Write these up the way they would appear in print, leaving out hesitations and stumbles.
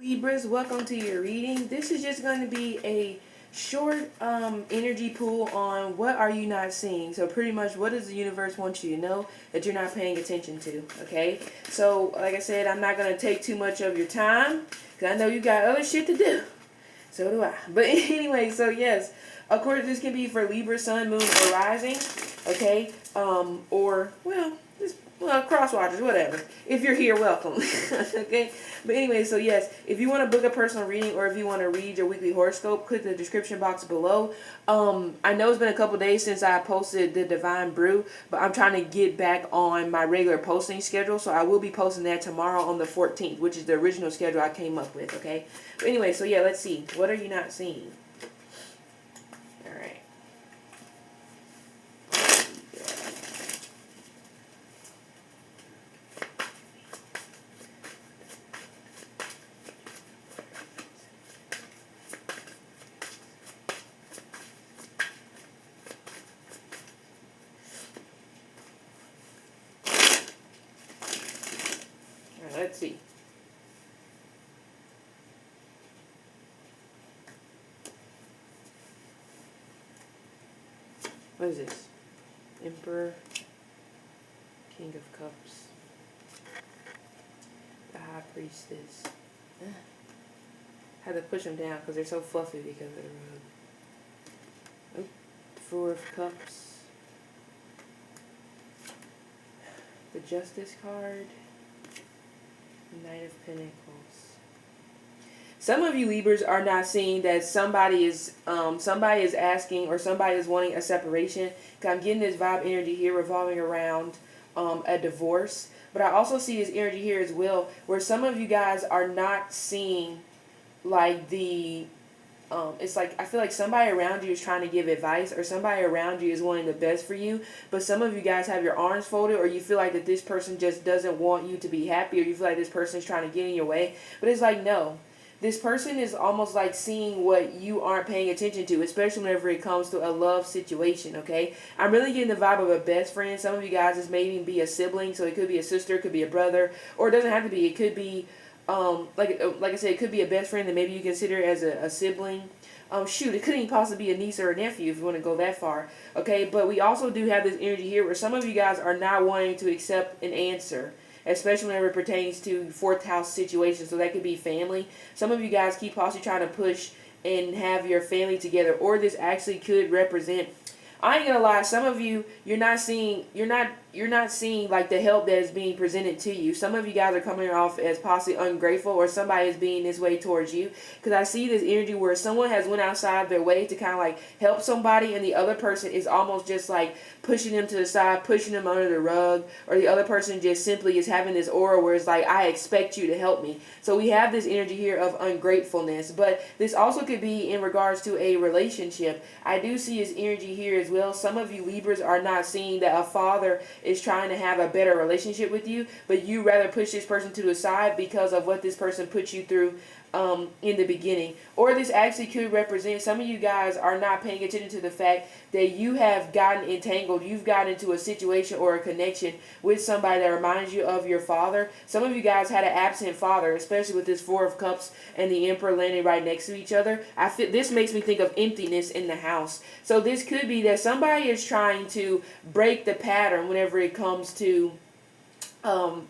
Libras, welcome to your reading. This is just going to be a short energy pool on what are you not seeing. So pretty much what does the universe want you to know that you're not paying attention to, okay? So like I said, I'm not going to take too much of your time because I know you got other shit to do. So do I. But anyway, so yes, of course this can be for Libra, Sun, Moon, or Rising, okay? Well, cross watchers, whatever. If you're here, welcome. Okay? But anyway, so yes, if you want to book a personal reading or if you want to read your weekly horoscope, click the description box below. I know it's been a couple days since I posted the Divine Brew, but I'm trying to get back on my regular posting schedule, so I will be posting that tomorrow on the 14th, which is the original schedule I came up with, okay? But anyway, so yeah, let's see. What are you not seeing? Alright. Let's see. What is this? Emperor, King of Cups, the High Priestess. Had to push them down because they're so fluffy because of the rug. Oh, Four of Cups, the Justice card, Knight of Pentacles. Some of you Libras are not seeing that somebody is asking or somebody is wanting a separation. I'm getting this vibe energy here revolving around a divorce. But I also see this energy here as well where some of you guys are not seeing like the it's like I feel like somebody around you is trying to give advice or somebody around you is wanting the best for you, but some of you guys have your arms folded or you feel like that this person just doesn't want you to be happy or you feel like this person is trying to get in your way. But it's like, no. This person is almost like seeing what you aren't paying attention to, especially whenever it comes to a love situation, okay? I'm really getting the vibe of a best friend. Some of you guys, this may even be a sibling, so it could be a sister, it could be a brother, or it doesn't have to be. It could be, like I said, it could be a best friend that maybe you consider as a sibling. Shoot, it could even possibly be a niece or a nephew if you want to go that far, okay? But we also do have this energy here where some of you guys are not wanting to accept an answer, especially whenever it pertains to fourth house situations. So that could be family. Some of you guys keep possibly trying to push and have your family together, or this actually could represent, I ain't gonna lie, some of you, you're not seeing like the help that is being presented to you. Some of you guys are coming off as possibly ungrateful or somebody is being this way towards you. Because I see this energy where someone has went outside their way to kind of like help somebody and the other person is almost just like pushing them to the side, pushing them under the rug, or the other person just simply is having this aura where it's like, I expect you to help me. So we have this energy here of ungratefulness, but this also could be in regards to a relationship. I do see this energy here as well. Some of you Libras are not seeing that a father is trying to have a better relationship with you, but you rather push this person to the side because of what this person put you through in the beginning. Or this actually could represent some of you guys are not paying attention to the fact that you have gotten entangled, you've gotten into a situation or a connection with somebody that reminds you of your father. Some of you guys had an absent father, especially with this Four of Cups and the Emperor landing right next to each other. This makes me think of emptiness in the house. So this could be that somebody is trying to break the pattern whenever it comes to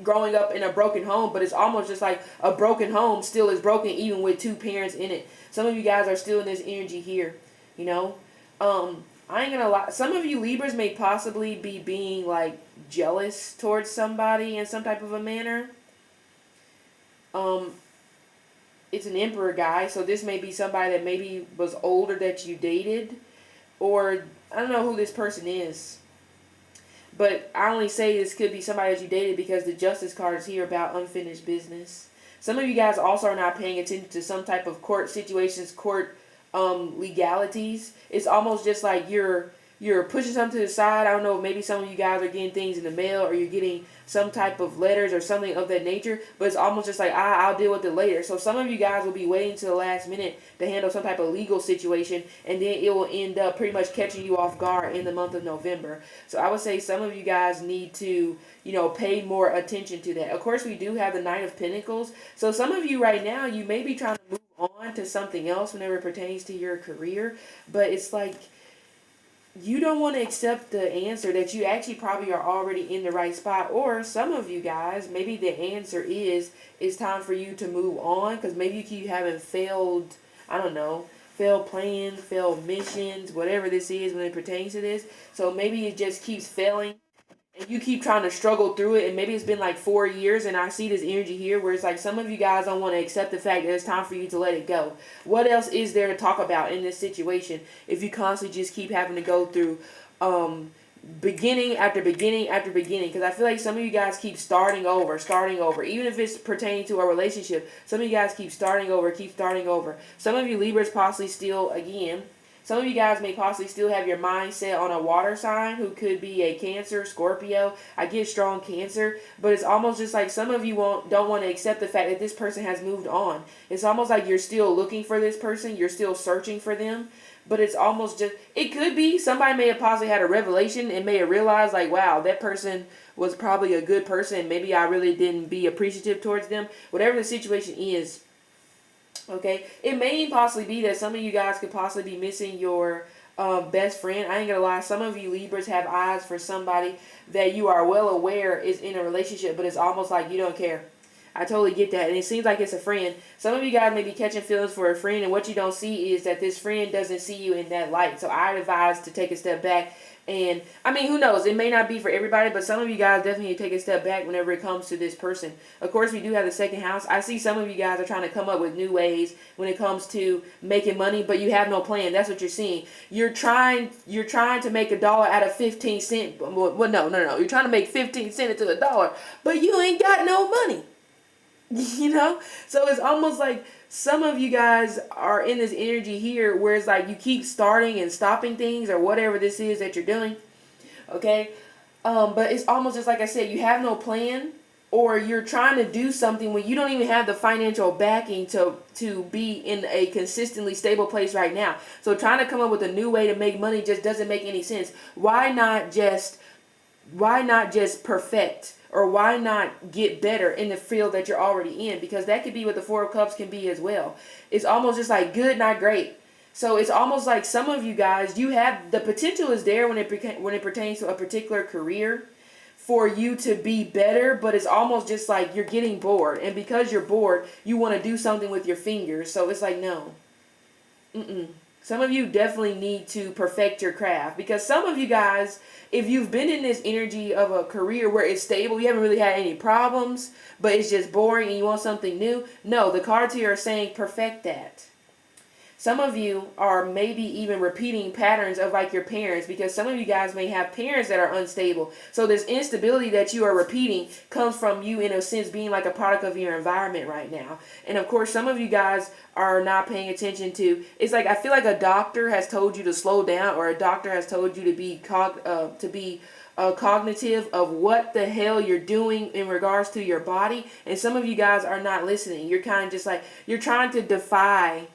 growing up in a broken home, but it's almost just like a broken home still is broken even with two parents in it. Some of you guys are still in this energy here, you know. I ain't gonna lie, some of you Libras may possibly be being like jealous towards somebody in some type of a manner. It's an Emperor guy, so this may be somebody that maybe was older that you dated, or I don't know who this person is. But I only say this could be somebody that you dated because the Justice card is here about unfinished business. Some of you guys also are not paying attention to some type of court situations, court legalities. It's almost just like you're you're pushing something to the side. I don't know, maybe some of you guys are getting things in the mail, or you're getting some type of letters or something of that nature, but it's almost just like, I'll deal with it later. So some of you guys will be waiting to the last minute to handle some type of legal situation, and then it will end up pretty much catching you off guard in the month of November. So I would say some of you guys need to, pay more attention to that. Of course, we do have the Knight of Pentacles. So some of you right now, you may be trying to move on to something else whenever it pertains to your career, but it's like, you don't want to accept the answer that you actually probably are already in the right spot. Or some of you guys, maybe the answer is it's time for you to move on, because maybe you keep having failed, I don't know, failed plans, failed missions, whatever this is when it pertains to this. So maybe it just keeps failing, and you keep trying to struggle through it, and maybe it's been like 4 years, and I see this energy here where it's like some of you guys don't want to accept the fact that it's time for you to let it go. What else is there to talk about in this situation if you constantly just keep having to go through beginning after beginning after beginning? Because I feel like some of you guys keep starting over. Even if it's pertaining to a relationship, some of you guys keep starting over. Some of you Libras possibly still, again, some of you guys may possibly still have your mind set on a water sign who could be a Cancer, Scorpio. I get strong Cancer, but it's almost just like some of you don't want to accept the fact that this person has moved on. It's almost like you're still looking for this person. You're still searching for them. But it's almost just, it could be somebody may have possibly had a revelation and may have realized like, wow, that person was probably a good person. Maybe I really didn't be appreciative towards them. Whatever the situation is. Okay, it may possibly be that some of you guys could possibly be missing your best friend. I ain't gonna lie, some of you Libras have eyes for somebody that you are well aware is in a relationship, but it's almost like you don't care. I totally get that, and it seems like it's a friend. Some of you guys may be catching feelings for a friend, and what you don't see is that this friend doesn't see you in that light. So I advise to take a step back. And I mean, who knows? It may not be for everybody, but some of you guys definitely take a step back whenever it comes to this person. Of course, we do have the second house. I see some of you guys are trying to come up with new ways when it comes to making money, but you have no plan. That's what you're seeing. You're trying to make $1 out of 15 cents. Well, no. You're trying to make 15 cents into $1, but you ain't got no money. So it's almost like some of you guys are in this energy here where it's like you keep starting and stopping things or whatever this is that you're doing. Okay. But it's almost just like I said, you have no plan, or you're trying to do something when you don't even have the financial backing to be in a consistently stable place right now. So trying to come up with a new way to make money just doesn't make any sense. Why not just perfect? Or why not get better in the field that you're already in? Because that could be what the Four of Cups can be as well. It's almost just like good, not great. So it's almost like some of you guys, you have the potential is there when it pertains to a particular career for you to be better, but it's almost just like you're getting bored. And because you're bored, you want to do something with your fingers. So it's like, no. Some of you definitely need to perfect your craft, because some of you guys, if you've been in this energy of a career where it's stable, you haven't really had any problems, but it's just boring and you want something new. No, the cards here are saying perfect that. Some of you are maybe even repeating patterns of like your parents, because some of you guys may have parents that are unstable. So this instability that you are repeating comes from you, in a sense, being like a product of your environment right now. And of course, some of you guys are not paying attention to, it's like I feel like a doctor has told you to slow down, or a doctor has told you to be cognitive of what the hell you're doing in regards to your body. And some of you guys are not listening. You're kind of just like, you're trying to defy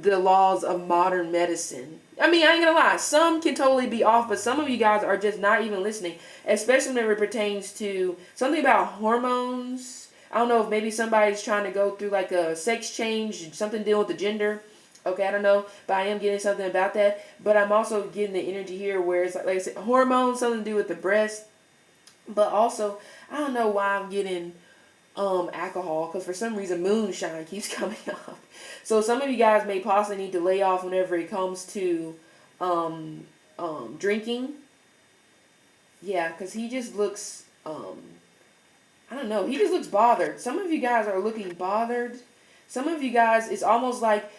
the laws of modern medicine. I mean, I ain't gonna lie, some can totally be off, but some of you guys are just not even listening, especially when it pertains to something about hormones. I don't know if maybe somebody's trying to go through like a sex change, something dealing with the gender. Okay, I don't know, but I am getting something about that. But I'm also getting the energy here where it's like I said, hormones, something to do with the breast. But also, I don't know why I'm getting alcohol, because for some reason moonshine keeps coming up. So some of you guys may possibly need to lay off whenever it comes to drinking. Yeah, because he just looks I don't know, he just looks bothered. Some of you guys are looking bothered. Some of you guys, it's almost like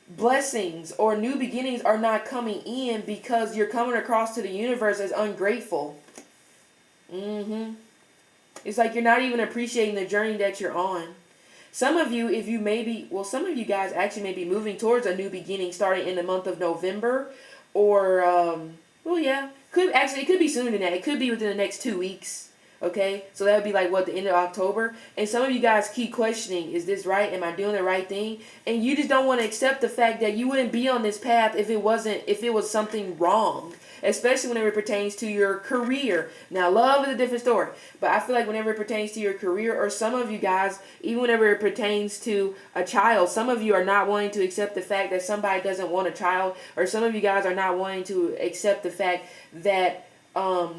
blessings or new beginnings are not coming in because you're coming across to the universe as ungrateful. It's like you're not even appreciating the journey that you're on. Some of you, some of you guys actually may be moving towards a new beginning starting in the month of November, or Well, yeah. It could be sooner than that. It could be within the next 2 weeks. Okay, so that would be like what, the end of October. And some of you guys keep questioning, is this right? Am I doing the right thing? And you just don't want to accept the fact that you wouldn't be on this path if it was something wrong. Especially whenever it pertains to your career. Now, love is a different story, but I feel like whenever it pertains to your career, or some of you guys, even whenever it pertains to a child, some of you are not wanting to accept the fact that somebody doesn't want a child, or some of you guys are not wanting to accept the fact that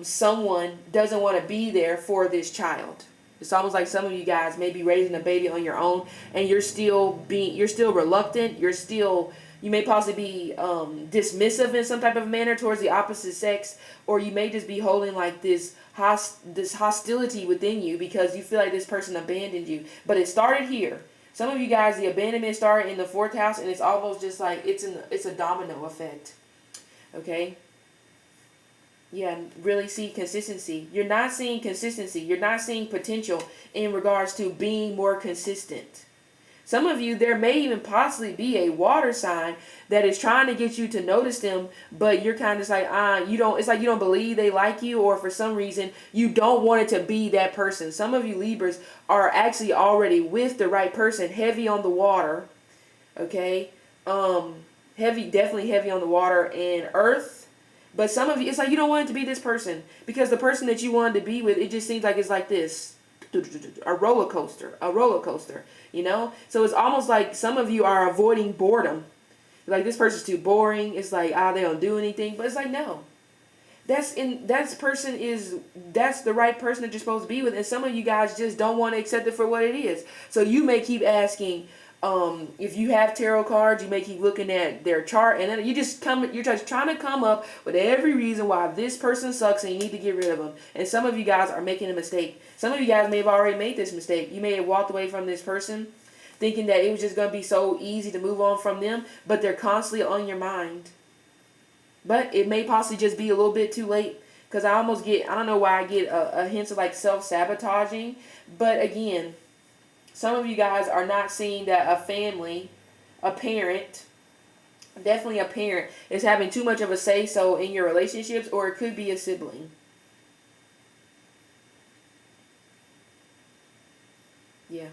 someone doesn't want to be there for this child. It's almost like some of you guys may be raising a baby on your own, and you're still reluctant. You may possibly be dismissive in some type of manner towards the opposite sex, or you may just be holding like this hostility within you because you feel like this person abandoned you. But it started here. Some of you guys, the abandonment started in the 4th house, and it's almost just like it's a domino effect. Okay. Yeah, really see consistency. You're not seeing consistency. You're not seeing potential in regards to being more consistent. Some of you, there may even possibly be a water sign that is trying to get you to notice them, but you're kind of like, it's like you don't believe they like you, or for some reason, you don't want it to be that person. Some of you Libras are actually already with the right person, heavy on the water, okay? Definitely heavy on the water and earth. But some of you, it's like you don't want it to be this person, because the person that you wanted to be with, it just seems like it's like this, a roller coaster, you know? So it's almost like some of you are avoiding boredom. Like, this person's too boring. It's like, they don't do anything. But it's like, no. That's the right person that you're supposed to be with. And some of you guys just don't want to accept it for what it is. So you may keep asking, if you have tarot cards, you may keep looking at their chart, and then you're just trying to come up with every reason why this person sucks and you need to get rid of them. And some of you guys are making a mistake. Some of you guys may have already made this mistake. You may have walked away from this person thinking that it was just going to be so easy to move on from them, but they're constantly on your mind. But it may possibly just be a little bit too late, because I don't know why I get a hint of like self-sabotaging. But again, some of you guys are not seeing that definitely a parent, is having too much of a say-so in your relationships, or it could be a sibling. Yeah.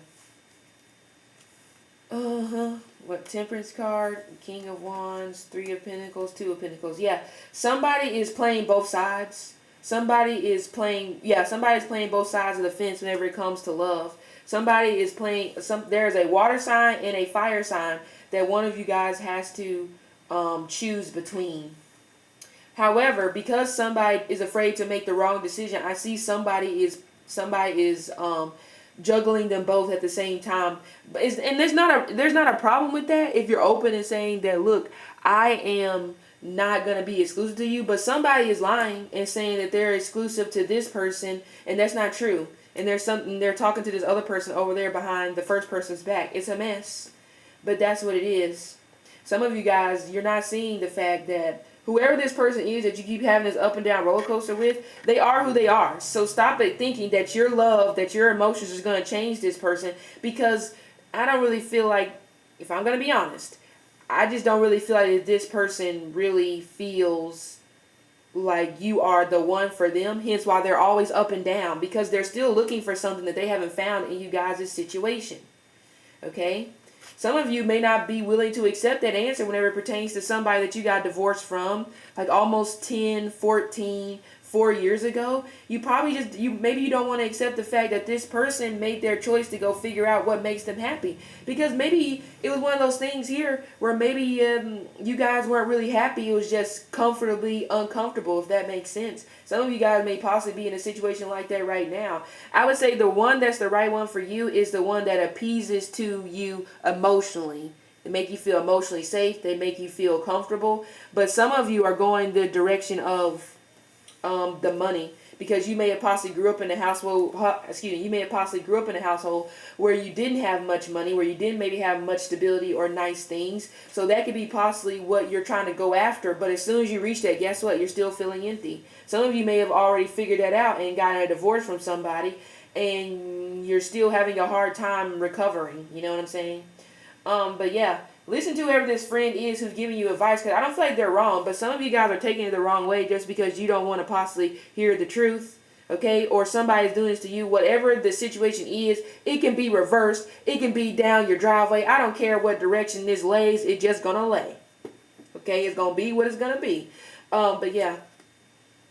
What, Temperance card, King of Wands, 3 of Pentacles, 2 of Pentacles. Yeah, somebody is playing both sides. Somebody's playing both sides of the fence whenever it comes to love. Somebody is playing, there's a water sign and a fire sign that one of you guys has to choose between. However, because somebody is afraid to make the wrong decision, I see somebody is juggling them both at the same time. And there's not a problem with that if you're open and saying that, look, I am not going to be exclusive to you, but somebody is lying and saying that they're exclusive to this person, and that's not true. And they're talking to this other person over there behind the first person's back. It's a mess, but that's what it is. Some of you guys, you're not seeing the fact that whoever this person is that you keep having this up and down roller coaster with, they are who they are. So stop it thinking that your love, that your emotions is going to change this person, because I don't really feel like, if I'm going to be honest, I just don't really feel like that this person really feels like you are the one for them. Hence why they're always up and down, because they're still looking for something that they haven't found in you guys' situation. Okay? Some of you may not be willing to accept that answer whenever it pertains to somebody that you got divorced from, like almost 10, 14, 4 years ago. You probably maybe you don't want to accept the fact that this person made their choice to go figure out what makes them happy. Because maybe it was one of those things here where maybe you guys weren't really happy. It was just comfortably uncomfortable, if that makes sense. Some of you guys may possibly be in a situation like that right now. I would say the one that's the right one for you is the one that appeases to you emotionally. They make you feel emotionally safe. They make you feel comfortable. But some of you are going the direction of the money, because you may have possibly grew up in a household. You may have possibly grew up in a household where you didn't have much money, where you didn't maybe have much stability or nice things. So that could be possibly what you're trying to go after. But as soon as you reach that, guess what? You're still feeling empty. Some of you may have already figured that out and gotten a divorce from somebody, and you're still having a hard time recovering. You know what I'm saying? But yeah, listen to whoever this friend is who's giving you advice, because I don't feel like they're wrong, but some of you guys are taking it the wrong way just because you don't want to possibly hear the truth. Okay, or somebody's doing this to you. Whatever the situation is, it can be reversed. It can be down your driveway. I don't care what direction this lays. It's just gonna lay. Okay, it's gonna be what it's gonna be. But yeah,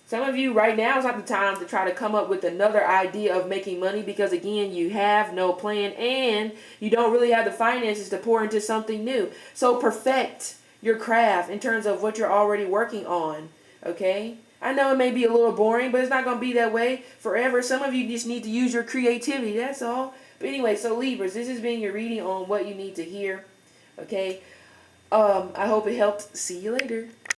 some of you right now is not the time to try to come up with another idea of making money, because again, you have no plan and you don't really have the finances to pour into something new. So perfect your craft in terms of what you're already working on. Okay. I know it may be a little boring, but it's not going to be that way forever. Some of you just need to use your creativity. That's all. But anyway, so Libras, this has been your reading on what you need to hear. Okay. I hope it helped. See you later.